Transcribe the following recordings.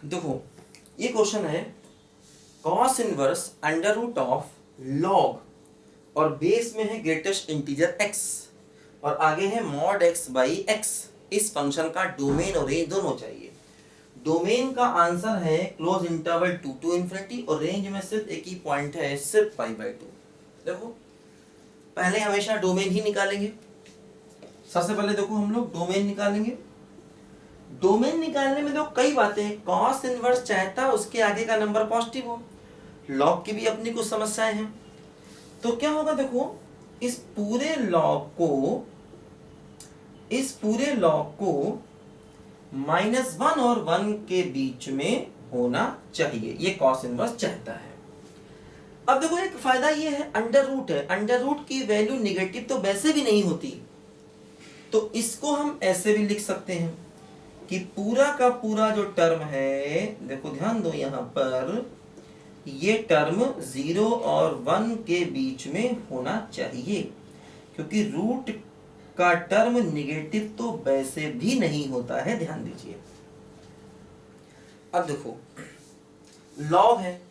देखो ये क्वेश्चन है cos inverse under root of log और बेस में है ग्रेटेस्ट इंटीजर x और आगे है मॉड x बाई x। इस फंक्शन का डोमेन और रेंज दोनों चाहिए। डोमेन का आंसर है close interval two to infinity और रेंज में सिर्फ एक ही पॉइंट है, सिर्फ पाई बाई टू। देखो पहले हमेशा डोमेन ही निकालेंगे। सबसे पहले देखो हम लोग डोमेन निकालेंगे। डोमेन निकालने में तो कई बातें हैं। कॉस इनवर्स चाहता है उसके आगे का नंबर पॉजिटिव हो। लॉग की भी अपनी कुछ समस्याएं हैं। तो क्या होगा देखो, इस पूरे लॉग को -1 और 1 के बीच में होना चाहिए, ये कॉस इनवर्स चाहता है। अब देखो एक फायदा ये है, अंडर रूट है, अंडर रूट की वैल्यू निगेटिव तो वैसे भी नहीं होती, तो इसको हम ऐसे भी लिख सकते हैं कि पूरा का पूरा जो टर्म है, देखो ध्यान दो यहां पर, ये टर्म 0 और 1 के बीच में होना चाहिए, क्योंकि रूट का टर्म निगेटिव तो वैसे भी नहीं होता है, ध्यान दीजिए। अब देखो लॉग है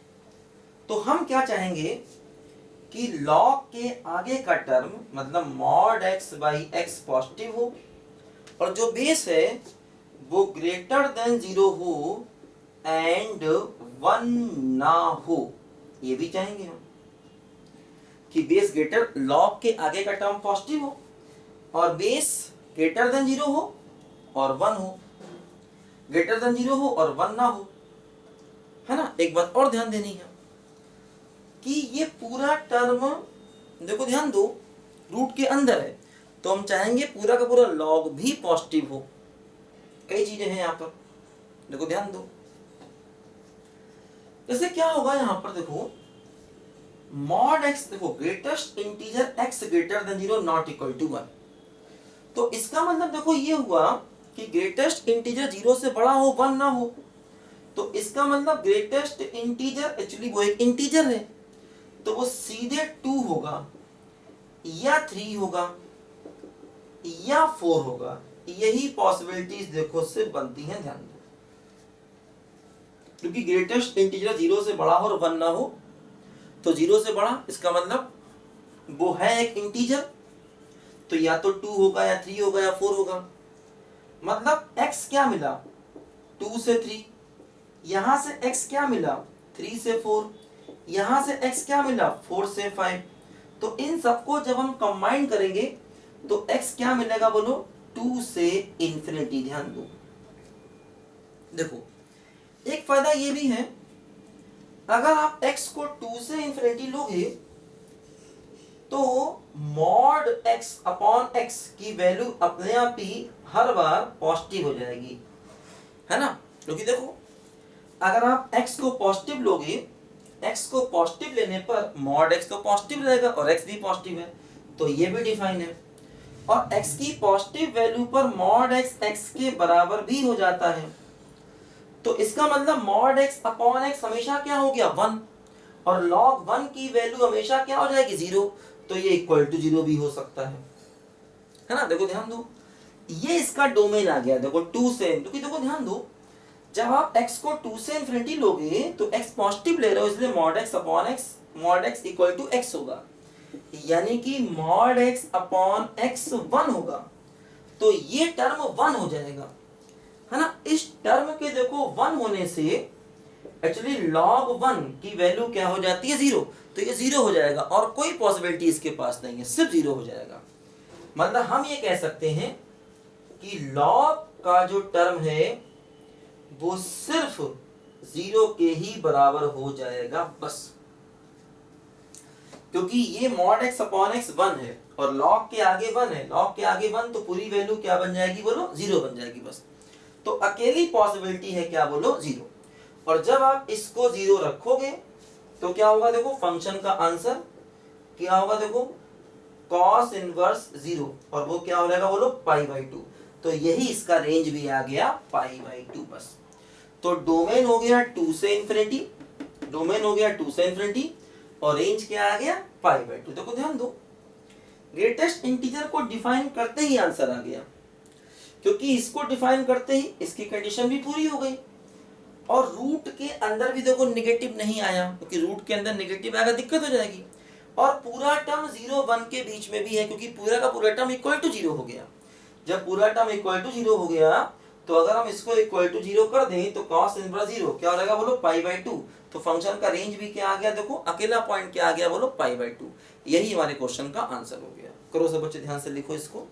तो हम क्या चाहेंगे कि लॉग के आगे का टर्म मतलब mod x by x positive हो और जो बेस है वो ग्रेटर देन 0 हो एंड 1 ना हो, ये भी चाहेंगे हम कि बेस ग्रेटर, लॉग के आगे का टर्म पॉजिटिव हो और बेस ग्रेटर देन 0 हो और 1 हो, ग्रेटर देन 0 हो और 1 ना हो, है ना। एक बात और ध्यान देनी है कि ये पूरा टर्म, देखो ध्यान दो, रूट के अंदर है तो हम चाहेंगे पूरा का पूरा लॉग भी पॉजिटिव हो। कई चीजें हैं यहां पर, देखो ध्यान दो। जैसे क्या होगा यहां पर देखो, मॉड x, देखो greatest integer x greater than 0 not equal to 1, तो इसका मतलब देखो ये हुआ कि ग्रेटेस्ट इंटीजर 0 से बड़ा हो 1 ना हो, तो इसका मतलब ग्रेटेस्ट इंटीजर एक्चुअली वो एक इंटीजर है, तो वो सीधे 2 होगा या 3 होगा या 4 होगा। यही पॉसिबिलिटीज देखो से बनती हैं, ध्यान दो, क्योंकि ग्रेटेस्ट इंटीजर 0 से बड़ा हो और 1 ना हो, तो 0 से बड़ा इसका मतलब वो है एक इंटीजर, तो या तो 2 होगा या 3 होगा या 4 होगा। मतलब x क्या मिला, 2 से 3, यहां से x क्या मिला, 3 से 4, यहां से x क्या मिला, 4 से 5, तो इन सबको जब हम कंबाइन करेंगे तो x क्या मिलेगा बोलो, 2 से इंफिनिटी। ध्यान दो, देखो एक फायदा ये भी है, अगर आप x को 2 से इंफिनिटी लोगे तो मॉड x अपॉन x की वैल्यू अपने आप ही हर बार पॉजिटिव हो जाएगी, है ना। क्योंकि देखो अगर आप x को पॉजिटिव लोगे, x को पॉजिटिव लेने पर मॉड x तो पॉजिटिव रहेगा और x भी पॉजिटिव है, तो ये भी डिफाइन है, और x की पॉजिटिव वैल्यू पर मॉड x x के बराबर भी हो जाता है, तो इसका मतलब मॉड x अपॉन x हमेशा क्या हो गया, 1, और log 1 की वैल्यू हमेशा क्या हो जाएगी, 0, तो ये इक्वल टू 0 भी हो सकता है ना। देखो ध्यान दो, ये इसका डोमेन आ गया, देखो 2 से, क्योंकि देखो ध्यान दो, जब आप x को 2 से इंफिनिटी लोगे तो x पॉजिटिव ले रहे हो, इसलिए mod x upon x, mod x equal to x होगा, यानी कि मॉड x अपॉन x 1 होगा, तो ये टर्म 1 हो जाएगा, है ना। इस टर्म के देखो 1 होने से एक्चुअली log 1 की वैल्यू क्या हो जाती है, 0, तो ये 0 हो जाएगा और कोई पॉसिबिलिटी इसके पास नहीं है, सिर्फ 0 हो जाएगा। मतलब हम ये कह सकते हैं कि log का जो टर्म है वो सिर्फ 0 के ही बराबर हो जाएगा बस, क्योंकि ये मॉड x अपॉन x 1 है और log के आगे 1 है, log के आगे 1, तो पूरी वैल्यू क्या बन जाएगी बोलो, 0 बन जाएगी बस। तो अकेली पॉसिबिलिटी है क्या बोलो, 0, और जब आप इसको 0 रखोगे तो क्या होगा, देखो फंक्शन का आंसर क्या होगा, देखो cos इनवर्स 0, और वो क्या हो जाएगा बोलो, पाई बाई 2, तो यही इसका रेंज भी आ गया पाई बाई 2 बस। तो डोमेन हो गया 2 से इंफिनिटी, डोमेन हो गया 2 से इंफिनिटी और रेंज क्या आ गया, पाई बाई 2। देखो ध्यान दो, ग्रेटेस्ट इंटीजर को डिफाइन करते ही आंसर आ गया, क्योंकि इसको डिफाइन करते ही इसकी कंडीशन भी पूरी हो गई। और रूट के अंदर भी देखो निगेटिव नहीं आया, क्योंकि रूट के अंदर निगेटिव आएगा दिक्कत हो जाएगी। और पूरा टर्म 0 1 के बीच में भी है, क्योंकि पूरा का पूरा टर्म इक्वल टू 0 हो गया। जब पूरा टर्म इक्वल टू 0 हो गया तो अगर हम इसको इक्वल टू 0 कर दें तो cos इनवर्स 0 क्या हो जाएगा बोलो, π/2। तो फंक्शन का रेंज भी क्या आ गया, देखो अकेला पॉइंट क्या आ गया बोलो, π/2। यही हमारे क्वेश्चन का आंसर हो गया। करो सब बच्चे ध्यान से लिखो इसको।